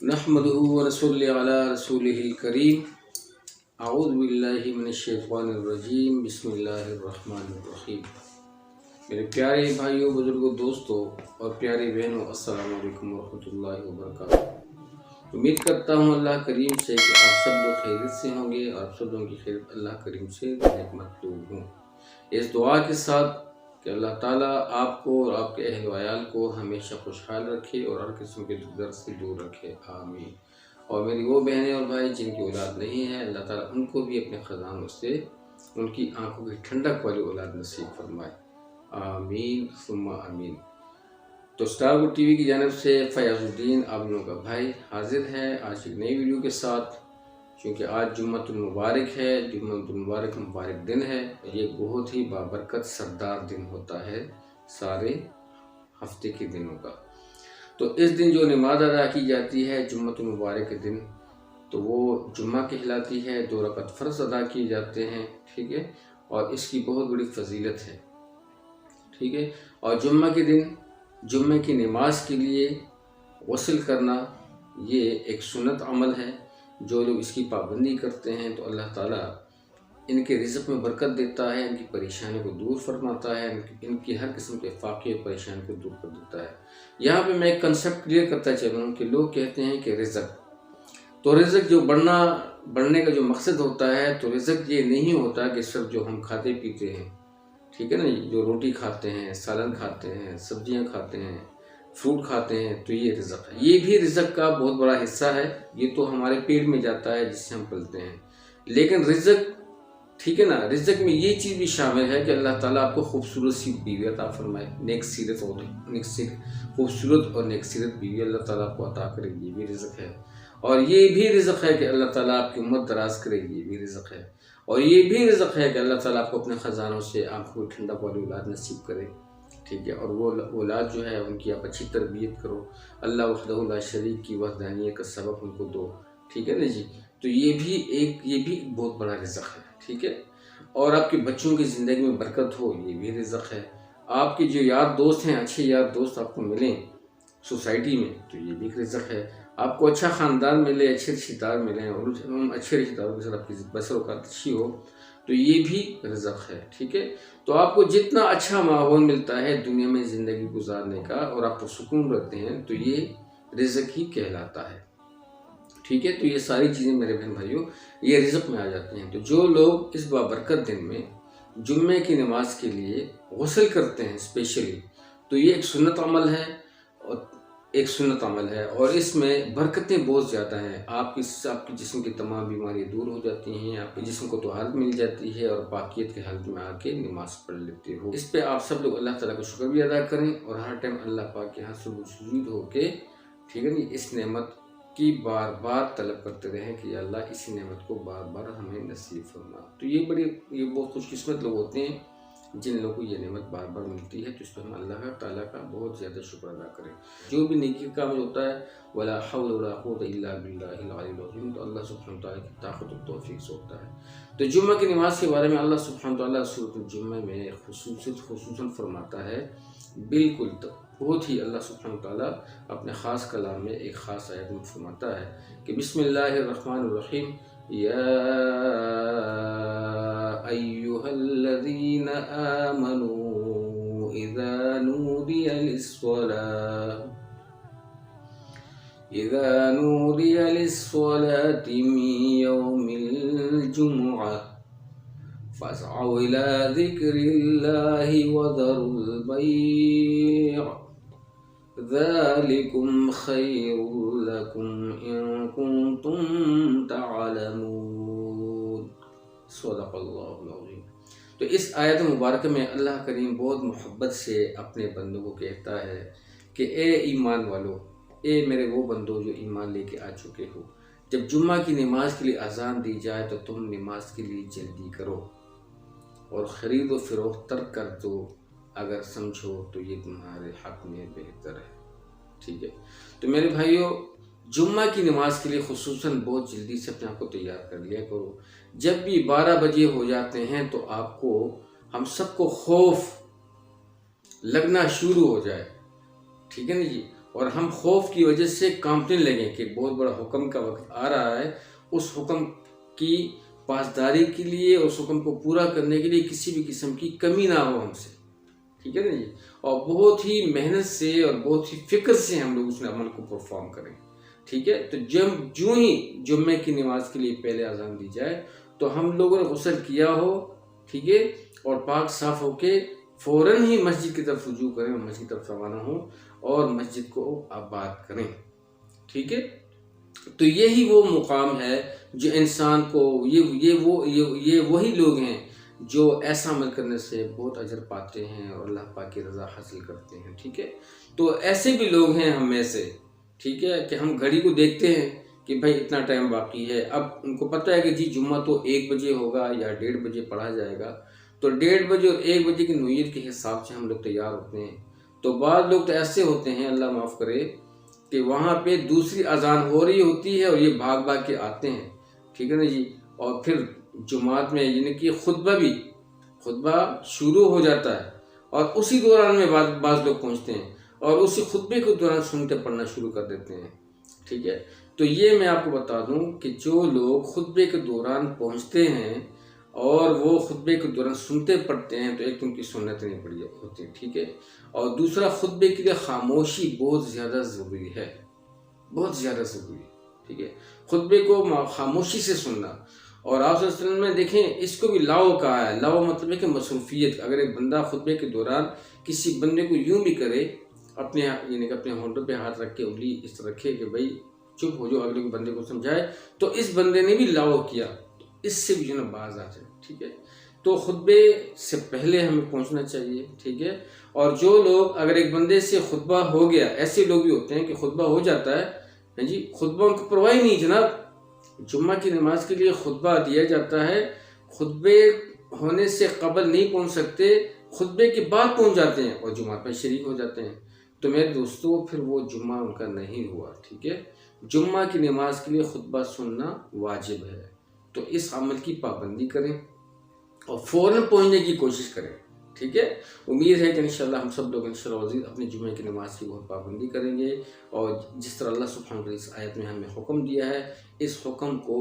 نحمده ونصلي على رسوله الكريم اعوذ باللہ من الشیطان الرجیم بسم اللہ الرحمن الرحیم۔ میرے پیارے بھائیوں، بزرگوں، دوستوں اور پیارے بہنوں، السلام علیکم ورحمۃ اللہ وبرکاتہ۔ امید کرتا ہوں اللہ کریم سے کہ آپ سب لوگ خیریت سے ہوں گے اور آپ سب لوگوں کی خیریت اللہ کریم سے مطلوب ہوں۔ اس دعا کے ساتھ کہ اللہ تعالیٰ آپ کو اور آپ کے اہل و عیال کو ہمیشہ خوشحال رکھے اور ہر قسم کے درد سے دور رکھے، آمین۔ اور میری وہ بہنیں اور بھائی جن کی اولاد نہیں ہے، اللہ تعالیٰ ان کو بھی اپنے خزانوں سے ان کی آنکھوں کی ٹھنڈک والی اولاد نصیب فرمائے، آمین ثم آمین۔ تو اسٹار ٹی وی کی جانب سے فیاض الدین آپ لوگوں کا بھائی حاضر ہے آج ایک نئی ویڈیو کے ساتھ، کیونکہ آج جمعہ المبارک ہے، جمعہ المبارک مبارک دن ہے، یہ بہت ہی بابرکت سردار دن ہوتا ہے سارے ہفتے کے دنوں کا۔ تو اس دن جو نماز ادا کی جاتی ہے جمعہ المبارک کے دن، تو وہ جمعہ کہلاتی ہے، 2 رکعت فرض ادا کیے جاتے ہیں، ٹھیک ہے، اور اس کی بہت بڑی فضیلت ہے، ٹھیک ہے۔ اور جمعہ کے دن جمعہ کی نماز کے لیے غسل کرنا یہ ایک سنت عمل ہے۔ جو لوگ اس کی پابندی کرتے ہیں تو اللہ تعالیٰ ان کے رزق میں برکت دیتا ہے، ان کی پریشانیوں کو دور فرماتا ہے، ان کی ہر قسم کے فاقے اور پریشانی کو دور کر دیتا ہے۔ یہاں پہ میں ایک کنسیپٹ کلیئر کرتا چلوں کہ لوگ کہتے ہیں کہ رزق، تو رزق جو بڑھنے کا جو مقصد ہوتا ہے، تو رزق یہ نہیں ہوتا کہ صرف جو ہم کھاتے پیتے ہیں، ٹھیک ہے نا، جو روٹی کھاتے ہیں، سالن کھاتے ہیں، سبزیاں کھاتے ہیں، فروٹ کھاتے ہیں، تو یہ رزق ہے۔ یہ بھی رزق کا بہت بڑا حصہ ہے، یہ تو ہمارے پیٹ میں جاتا ہے جس سے ہم پلتے ہیں، لیکن رزق، ٹھیک ہے نا، رزق میں یہ چیز بھی شامل ہے کہ اللہ تعالیٰ آپ کو خوبصورت سی بیوی عطا فرمائے، خوبصورت اور نیک سیرت بیوی اللہ تعالیٰ آپ کو عطا کرے، یہ بھی رزق ہے۔ اور یہ بھی رزق ہے کہ اللہ تعالیٰ آپ کی عمر دراز کرے، یہ بھی رزق ہے۔ اور یہ بھی رزق ہے کہ اللہ تعالیٰ آپ کو اپنے خزانوں سے آنکھوں کی ٹھنڈک والی اولاد نصیب کرے، ٹھیک ہے۔ اور وہ اولاد جو ہے ان کی آپ اچھی تربیت کرو، اللہ وحدہ لا شریک کی وحدانیت کا سبق ان کو دو، ٹھیک ہے نا جی۔ تو یہ بھی ایک بہت بڑا رزق ہے، ٹھیک ہے۔ اور آپ کے بچوں کی زندگی میں برکت ہو، یہ بھی رزق ہے۔ آپ کے جو یار دوست ہیں، اچھے یار دوست آپ کو ملیں سوسائٹی میں، تو یہ بھی ایک رزق ہے۔ آپ کو اچھا خاندان ملے، اچھے رشتہ دار ملیں اور اچھے رشتہ داروں کے ساتھ آپ کی بسر اوقات اچھی ہو، تو یہ بھی رزق ہے، ٹھیک ہے۔ تو آپ کو جتنا اچھا ماحول ملتا ہے دنیا میں زندگی گزارنے کا اور آپ کو سکون رہتے ہیں، تو یہ رزق ہی کہلاتا ہے، ٹھیک ہے۔ تو یہ ساری چیزیں میرے بہن بھائیوں یہ رزق میں آ جاتی ہیں۔ تو جو لوگ اس بابرکت دن میں جمعے کی نماز کے لیے غسل کرتے ہیں اسپیشلی، تو یہ ایک سنت عمل ہے اور اس میں برکتیں بہت زیادہ ہیں۔ آپ کی جسم کی تمام بیماریاں دور ہو جاتی ہیں، آپ کے جسم کو طہارت مل جاتی ہے اور پاکیت کے حالت میں آ کے نماز پڑھ لیتے ہو۔ اس پہ آپ سب لوگ اللہ تعالیٰ کا شکر بھی ادا کریں اور ہر ٹائم اللہ پاک کے ہاں سجود ہو کے، ٹھیک ہے نا، اس نعمت کی بار بار طلب کرتے رہیں کہ یا اللہ اسی نعمت کو بار بار ہمیں نصیب فرما۔ تو یہ بہت خوش قسمت لوگ ہوتے ہیں جن لوگوں کو یہ نعمت بار بار ملتی ہے، تو اس پہ ہم اللہ تعالیٰ کا بہت زیادہ شکر ادا کریں۔ جو بھی نیکی کا کام ہوتا ہے ولا حول ولا قوت الا باللہ العلی العظیم، تو اللہ سبحانہ وتعالیٰ کی طاقت و توفیق سے ہوتا ہے۔ تو جمعہ کی نماز کے بارے میں اللہ سبحانہ وتعالیٰ سورۃ الجمعہ میں خصوصاً فرماتا ہے، بالکل بہت ہی اللہ سبحانہ وتعالیٰ اپنے خاص کلام میں ایک خاص آیت میں فرماتا ہے کہ بسم اللہ الرحمن الرحیم، یا ایہا الذین آمنوا اذا نودی للصلاة من یوم الجمعہ فاسعوا إلى ذکر اللہ وذروا البیع ذالکم خیر لکم ان کنتم تعلمون، صدق اللہ العظیم۔ تو اس آیت مبارکہ میں اللہ کریم بہت محبت سے اپنے بندوں کو کہتا ہے کہ اے ایمان والو، اے میرے وہ بندو جو ایمان لے کے آ چکے ہو، جب جمعہ کی نماز کے لیے اذان دی جائے تو تم نماز کے لیے جلدی کرو اور خرید و فروخت ترک کر دو، اگر سمجھو تو یہ تمہارے حق میں بہتر ہے، ٹھیک ہے۔ تو میرے بھائیوں، جمعہ کی نماز کے لیے خصوصاً بہت جلدی سے اپنے آپ کو تیار کر لیا کرو۔ جب بھی 12 بجے ہو جاتے ہیں تو ہم سب کو خوف لگنا شروع ہو جائے، ٹھیک ہے نا جی، اور ہم خوف کی وجہ سے کانپنے لگیں کہ بہت بڑا حکم کا وقت آ رہا ہے، اس حکم کی پاسداری کے لیے، اس حکم کو پورا کرنے کے لیے کسی بھی قسم کی کمی نہ ہو ہم سے، ٹھیک ہے نا جی، اور بہت ہی محنت سے اور بہت ہی فکر سے ہم لوگ اس عمل کو پرفارم کریں، ٹھیک ہے۔ تو جو ہی جمعے کی نماز کے لیے پہلے اذان دی جائے تو ہم لوگوں نے غسل کیا ہو، ٹھیک ہے، اور پاک صاف ہو کے فوراً ہی مسجد کی طرف رجوع کریں، مسجد کی طرف روانہ ہوں اور مسجد کو آباد کریں، ٹھیک ہے۔ تو یہی وہ مقام ہے جو انسان کو یہ وہی لوگ ہیں جو ایسا عمل کرنے سے بہت اجر پاتے ہیں اور اللہ پاک کی رضا حاصل کرتے ہیں، ٹھیک ہے۔ تو ایسے بھی لوگ ہیں ہم میں سے، ٹھیک ہے، کہ ہم گھڑی کو دیکھتے ہیں کہ بھائی اتنا ٹائم باقی ہے، اب ان کو پتہ ہے کہ جی جمعہ تو 1 بجے ہوگا یا 1:30 بجے پڑھا جائے گا، تو 1:30 بجے اور 1 بجے کی نوعیت کے حساب سے ہم لوگ تیار ہوتے ہیں۔ تو بعض لوگ تو ایسے ہوتے ہیں، اللہ معاف کرے، کہ وہاں پہ دوسری اذان ہو رہی ہوتی ہے اور یہ بھاگ بھاگ کے آتے ہیں، ٹھیک ہے نا جی، اور پھر جماعت میں یعنی کہ خطبہ شروع ہو جاتا ہے اور اسی دوران میں بعض لوگ پہنچتے ہیں اور اسی خطبے کے دوران سنتے پڑھنا شروع کر دیتے ہیں، ٹھیک ہے۔ تو یہ میں آپ کو بتا دوں کہ جو لوگ خطبے کے دوران پہنچتے ہیں اور وہ خطبے کے دوران سنتے پڑھتے ہیں تو ایک ان کی سنت نہیں پڑی ہوتی، ٹھیک ہے، اور دوسرا خطبے کے لیے خاموشی بہت زیادہ ضروری ہے، بہت زیادہ ضروری ہے، ٹھیک ہے، خطبے کو خاموشی سے سننا۔ اور آپ صلی اللہ علیہ وسلم میں دیکھیں اس کو بھی لاؤ کہا ہے، لاؤ مطلب ہے کہ مصروفیت۔ اگر ایک بندہ خطبے کے دوران کسی بندے کو یوں بھی کرے، اپنے یعنی کہ اپنے ہونٹوں پہ ہاتھ رکھ کے انگلی اس طرح رکھے کہ بھائی چپ ہو جو، اگلے کو بندے کو سمجھائے، تو اس بندے نے بھی لاؤ کیا، تو اس سے بھی جو نا باز آ جائے، ٹھیک ہے۔ تو خطبے سے پہلے ہمیں پہنچنا چاہیے، ٹھیک ہے۔ اور جو لوگ اگر ایک بندے سے خطبہ ہو گیا، ایسے لوگ بھی ہوتے ہیں کہ خطبہ ہو جاتا ہے جی، خطبہ ان کو پرواہ ہی نہیں جناب، جمعہ کی نماز کے لیے خطبہ دیا جاتا ہے، خطبے ہونے سے قبل نہیں پہنچ سکتے، خطبے کے بعد پہنچ جاتے ہیں اور جمعہ پہ شریک ہو جاتے ہیں، تو میرے دوستو پھر وہ جمعہ ان کا نہیں ہوا، ٹھیک ہے۔ جمعہ کی نماز کے لیے خطبہ سننا واجب ہے، تو اس عمل کی پابندی کریں اور فوراً پہنچنے کی کوشش کریں، ٹھیک ہے۔ امید ہے کہ انشاءاللہ ہم سب لوگ انشاءاللہ عزیز اپنے جمعہ کی نماز کی بہت پابندی کریں گے، اور جس طرح اللہ سبحانہ وتعالی اس آیت میں ہمیں حکم دیا ہے، اس حکم کو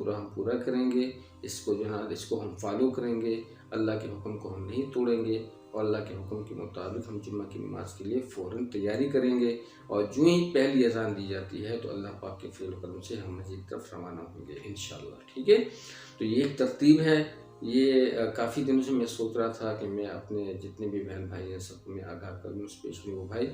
ہم پورا کریں گے، اس کو ہم فالو کریں گے، اللہ کے حکم کو ہم نہیں توڑیں گے، اور اللہ کے حکم کے مطابق ہم جمعہ کی نماز کے لیے فوراً تیاری کریں گے، اور جو ہی پہلی اذان دی جاتی ہے تو اللہ پاک کے فضل و کرم سے ہم مسجد کی طرف روانہ ہوں گے انشاءاللہ، ٹھیک ہے۔ تو یہ ایک ترتیب ہے، یہ کافی دنوں سے میں سوچ رہا تھا کہ میں اپنے جتنے بھی بہن بھائی ہیں سب کو میں آگاہ کروں، اسپیشلی وہ بھائی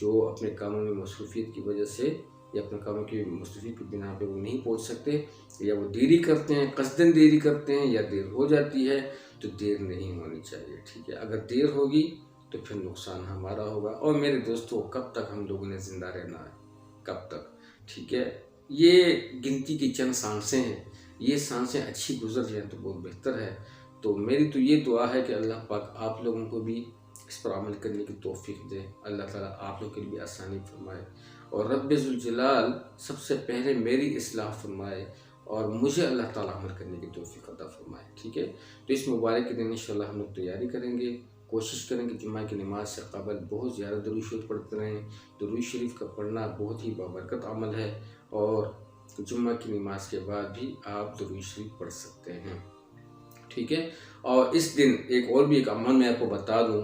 جو اپنے کاموں میں مصروفیت کی وجہ سے یا اپنے کاموں کی مصروفیت کی بنا پہ وہ نہیں پہنچ سکتے، یا وہ دیری کرتے ہیں، قصداً دیری کرتے ہیں، یا دیر ہو جاتی ہے، تو دیر نہیں ہونی چاہیے، ٹھیک ہے۔ اگر دیر ہوگی تو پھر نقصان ہمارا ہوگا، اور میرے دوستو کب تک ہم لوگوں نے زندہ رہنا ہے، کب تک، ٹھیک ہے۔ یہ گنتی کی چند سانسیں ہیں، یہ سانسیں اچھی گزر جائیں تو بہت بہتر ہے۔ تو میری تو یہ دعا ہے کہ اللہ پاک آپ لوگوں کو بھی اس پر عمل کرنے کی توفیق دے، اللہ تعالیٰ آپ لوگوں کے لیے آسانی فرمائے، اور رب ذوالجلال سب سے پہلے میری اصلاح فرمائے اور مجھے اللہ تعالیٰ عمل کرنے کی توفیق عطا فرمائے، ٹھیک ہے۔ تو اس مبارک کے دن انشاءاللہ ہم لوگ تیاری کریں گے، کوشش کریں کہ جمعہ کی نماز سے قبل بہت زیادہ درود شریف پڑھتے رہیں۔ درود شریف کا پڑھنا بہت ہی بابرکت عمل ہے، اور جمعہ کی نماز کے بعد بھی آپ درود شریف پڑھ سکتے ہیں، ٹھیک ہے۔ اور اس دن ایک عمل میں آپ کو بتا دوں،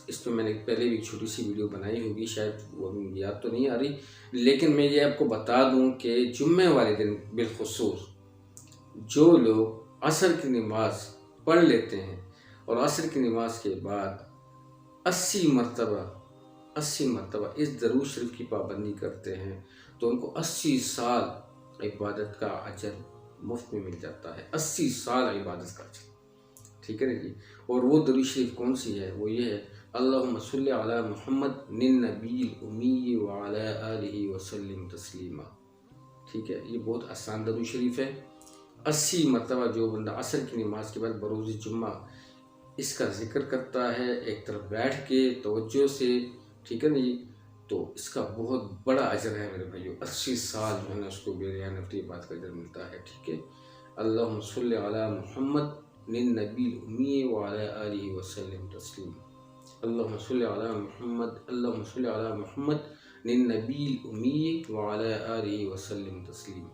اس پہ میں نے پہلے بھی چھوٹی سی ویڈیو بنائی ہوگی، شاید وہ یاد تو نہیں آ رہی، لیکن میں یہ آپ کو بتا دوں کہ جمعے والے دن بالخصوص جو لوگ عصر کی نماز پڑھ لیتے ہیں اور عصر کی نماز کے بعد 80 مرتبہ اس درود شریف کی پابندی کرتے ہیں تو ان کو 80 سال عبادت کا اجر مفت میں مل جاتا ہے، 80 سال عبادت کا اجر، ٹھیک ہے نا جی۔ اور وہ درود شریف کون سی ہے؟ وہ یہ ہے، اللہم صلی علی محمد النبی الامی وعلی آلہ وسلم تسلیما، ٹھیک ہے۔ یہ بہت آسان درود شریف ہے، 80 مرتبہ جو بندہ عصر کی نماز کے بعد بروز جمعہ اس کا ذکر کرتا ہے ایک طرف بیٹھ کے توجہ سے، ٹھیک ہے نا جی، تو اس کا بہت بڑا اجر ہے میرے بھائیو، 80 سال جو ہے نا اس کو بے بات کا اجر ملتا ہے، ٹھیک ہے۔ اللہم صلی علی محمد النبی الامی وعلی آلہ وسلم تسلیم، اللہم صلی علی محمد اللہم صلی علی محمد للنبی الامی وعلی آلہ وسلم تسلیم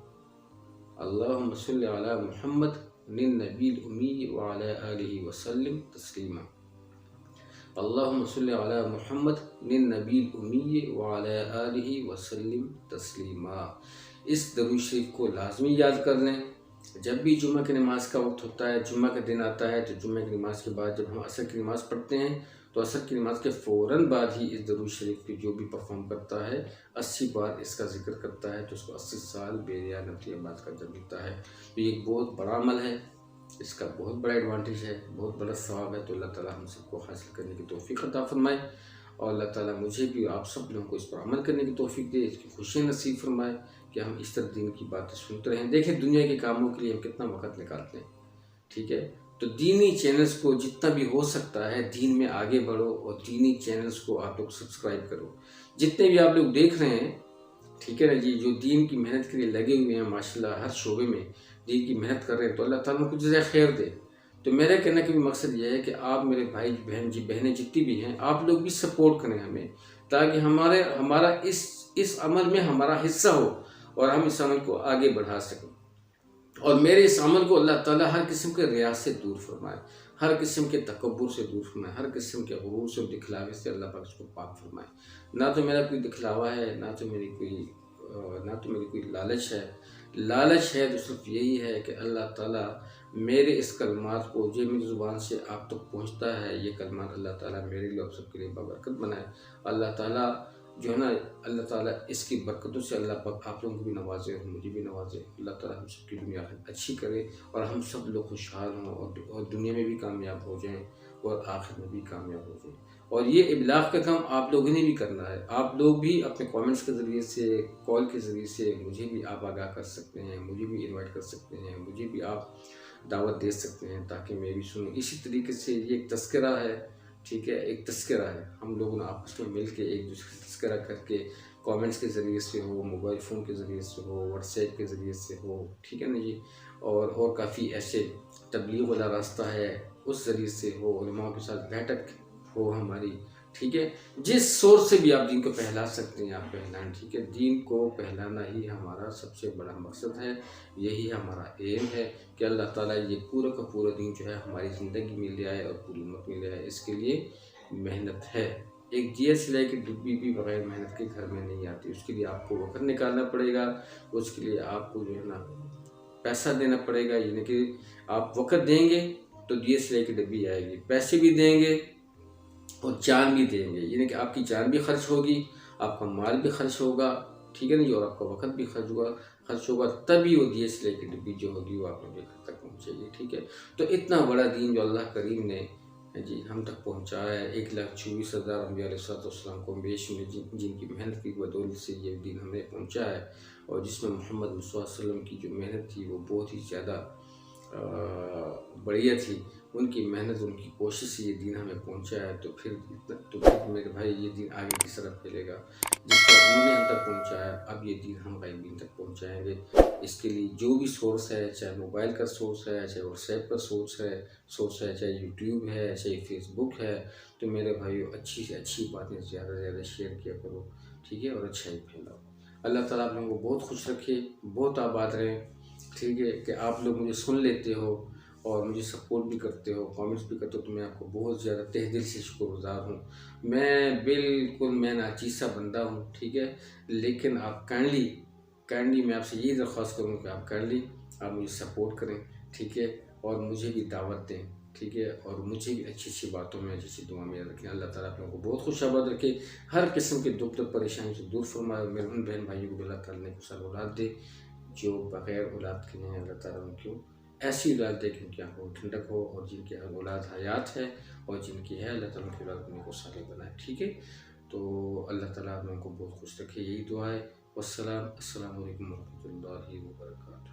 اللہم صلی علی محمد للنبی الامی وعلی آلہ وسلم تسلیما اللہم صلی علی محمد للنبی الامی وعلی آلہ وسلم تسلیما۔ اس درود شریف کو لازمی یاد کر لیں۔ جب بھی جمعہ کی نماز کا وقت ہوتا ہے، جمعہ کا دن آتا ہے، تو جمعہ کی نماز کے بعد جب ہم عصر کی نماز پڑھتے ہیں تو عصر کی نماز کے فوراً بعد ہی اس درود شریف کی جو بھی پرفارم کرتا ہے 80 بار اس کا ذکر کرتا ہے تو اس کو 80 سال بے ریا نفلی عبادت کا اجر ملتا ہے۔ تو یہ ایک بہت بڑا عمل ہے، اس کا بہت بڑا ایڈوانٹیج ہے، بہت بڑا ثواب ہے۔ تو اللہ تعالیٰ ہم سب کو حاصل کرنے کی توفیق عطا فرمائے، اور اللہ تعالیٰ مجھے بھی آپ سب لوگوں کو اس پر عمل کرنے کی توفیق دے، اس کی خوشی نصیب فرمائے کہ ہم اس طرح دین کی باتیں سنتے رہیں۔ دیکھیں دنیا کے کاموں کے لیے ہم کتنا وقت نکالتے ہیں، ٹھیک ہے؟ تو دینی چینلز کو جتنا بھی ہو سکتا ہے دین میں آگے بڑھو، اور دینی چینلز کو آپ لوگ سبسکرائب کرو۔ جتنے بھی آپ لوگ دیکھ رہے ہیں، ٹھیک ہے نا جی، جو دین کی محنت کے لیے لگے ہوئے ہیں، ماشاءاللہ ہر شعبے میں دین کی محنت کر رہے ہیں، تو اللہ تعالیٰ کو جزائے خیر دے۔ تو میرا کہنے کا بھی مقصد یہ ہے کہ آپ میرے بھائی بہنیں جتنی بھی ہیں، آپ لوگ بھی سپورٹ کریں ہمیں، تاکہ ہمارا اس عمل میں ہمارا حصہ ہو اور ہم اس عمل کو آگے بڑھا سکیں، اور میرے اس عمل کو اللہ تعالیٰ ہر قسم کے ریاض سے دور فرمائے، ہر قسم کے تکبر سے دور فرمائے، ہر قسم کے غرور سے اور دکھلاوے سے اللہ پاک اس کو پاک فرمائے۔ نہ تو میرا کوئی دکھلاوا ہے، نہ تو میری کوئی لالچ ہے تو صرف یہی ہے کہ اللہ تعالیٰ میرے اس کلمات کو جو میری زبان سے آپ تک پہنچتا ہے، یہ کلمات اللہ تعالیٰ میرے لیے اور سب کے لیے بابرکت بنائے۔ اللہ تعالیٰ جو ہے نا، اللہ تعالیٰ اس کی برکتوں سے اللہ پاک آپ لوگوں کو بھی نوازے اور مجھے بھی نوازے۔ اللہ تعالیٰ ہم سب کی دنیا اچھی کرے اور ہم سب لوگ خوشحال ہوں، اور دنیا میں بھی کامیاب ہو جائیں اور آخر میں بھی کامیاب ہو جائیں۔ اور یہ ابلاغ کا کام آپ لوگوں نے بھی کرنا ہے۔ آپ لوگ بھی اپنے کامنٹس کے ذریعے سے، کال کے ذریعے سے مجھے بھی آپ آگاہ کر سکتے ہیں، مجھے بھی انوائٹ کر سکتے ہیں، مجھے بھی آپ دعوت دے سکتے ہیں تاکہ میں بھی سنوں۔ اسی طریقے سے یہ ایک تذکرہ ہے، ٹھیک ہے، ایک تذکرہ ہے۔ ہم لوگوں نے آپس میں مل کے ایک دوسرے کا تذکرہ کر کے، کامنٹس کے ذریعے سے ہو، موبائل فون کے ذریعے سے ہو، واٹس ایپ کے ذریعے سے ہو، ٹھیک ہے نا جی، اور کافی ایسے تبلیغ والا راستہ ہے، اس ذریعے سے ہو، علماء کے ساتھ بیٹھک ہو ہماری، ٹھیک ہے، جس سورس سے بھی آپ دین کو پھیلا سکتے ہیں آپ پھیلائیں، ٹھیک ہے۔ دین کو پھیلانا ہی ہمارا سب سے بڑا مقصد ہے، یہی ہمارا ایم ہے کہ اللہ تعالیٰ یہ پورا کا پورا دین جو ہے ہماری زندگی میں لے آئے اور پوری امت میں لے آئے۔ اس کے لیے محنت ہے۔ ایک جیئر سلائی کی ڈبی بھی بغیر محنت کے گھر میں نہیں آتی، اس کے لیے آپ کو وقت نکالنا پڑے گا، اس کے لیے آپ کو جو ہے نا پیسہ دینا پڑے گا، یعنی کہ آپ وقت دیں گے تو جیئر سلائی کی ڈبی آئے گی، پیسے بھی دیں گے اور جان بھی دیں گے، یعنی کہ آپ کی جان بھی خرچ ہوگی، آپ کا مال بھی خرچ ہوگا، ٹھیک ہے نا جی، اور آپ کا وقت بھی خرچ ہوگا، تبھی وہ جیئر سلائی کی ڈبی جو ہوگی وہ آپ کے گھر تک پہنچے گی، ٹھیک ہے۔ تو اتنا بڑا دین جو اللہ کریم نے جی ہم تک پہنچایا ہے، 1,24,000 انبیاء علیہ السلام کو بیش میں جن کی محنت کی بدولت سے یہ دین ہمیں پہنچا ہے، اور جس میں محمد صلی اللہ علیہ وسلم کی جو محنت تھی وہ بہت ہی زیادہ بڑھیا تھی، ان کی محنت، ان کی کوشش سے یہ دین ہمیں پہنچا ہے۔ تو پھر میرے بھائی یہ دین آگے کس طرح پھیلے گا؟ جس طرح انہوں نے ہم تک پہنچایا، اب یہ دین ہم غائبین تک پہنچائیں گے۔ اس کے لیے جو بھی سورس ہے، چاہے موبائل کا سورس ہے، چاہے واٹس ایپ کا سورس ہے، چاہے یوٹیوب ہے، چاہے فیس بک ہے، تو میرے بھائیو اچھی سے اچھی باتیں زیادہ سے زیادہ شیئر کیا کرو، ٹھیک ہے، اور اچھائی پھیلاؤ۔ اللہ تعالیٰ آپ لوگوں کو بہت خوش رکھے، بہت آباد رہیں، ٹھیک ہے، کہ آپ لوگ مجھے سن لیتے ہو اور مجھے سپورٹ بھی کرتے ہو، کامنٹس بھی کرتے ہو، تو میں آپ کو بہت زیادہ تہ دل سے شکر گزار ہوں۔ میں ناچیز سا بندہ ہوں، ٹھیک ہے، لیکن آپ کائنڈلی میں آپ سے یہی درخواست کروں کہ آپ مجھے سپورٹ کریں، ٹھیک ہے، اور مجھے بھی دعوت دیں، ٹھیک ہے، اور مجھے بھی اچھی اچھی باتوں میں، اچھی دعا میں رکھیں۔ اللہ تعالیٰ آپ لوگوں کو بہت خوش آباد رکھے، ہر قسم کے دکھ پریشانی سے دور فرمائے، اور میرے ان بہن بھائیوں کو اللہ تعالیٰ نے سال اولاد دے، جو بغیر اولاد کے ہیں، اللہ تعالیٰ ان کو ایسی اولاد دے کہ ان کی آنکھوں ٹھنڈک ہو، اور جن کی اولاد حیات ہے اور جن کی ہے، اللہ تعالیٰ ان کی اولاد ان کو صالح بنائے، ٹھیک ہے۔ تو اللہ تعالیٰ آپ لوگوں کو بہت خوش رکھے، یہی دعا ہے۔ السلام علیکم ورحمۃ اللہ وبرکاتہ۔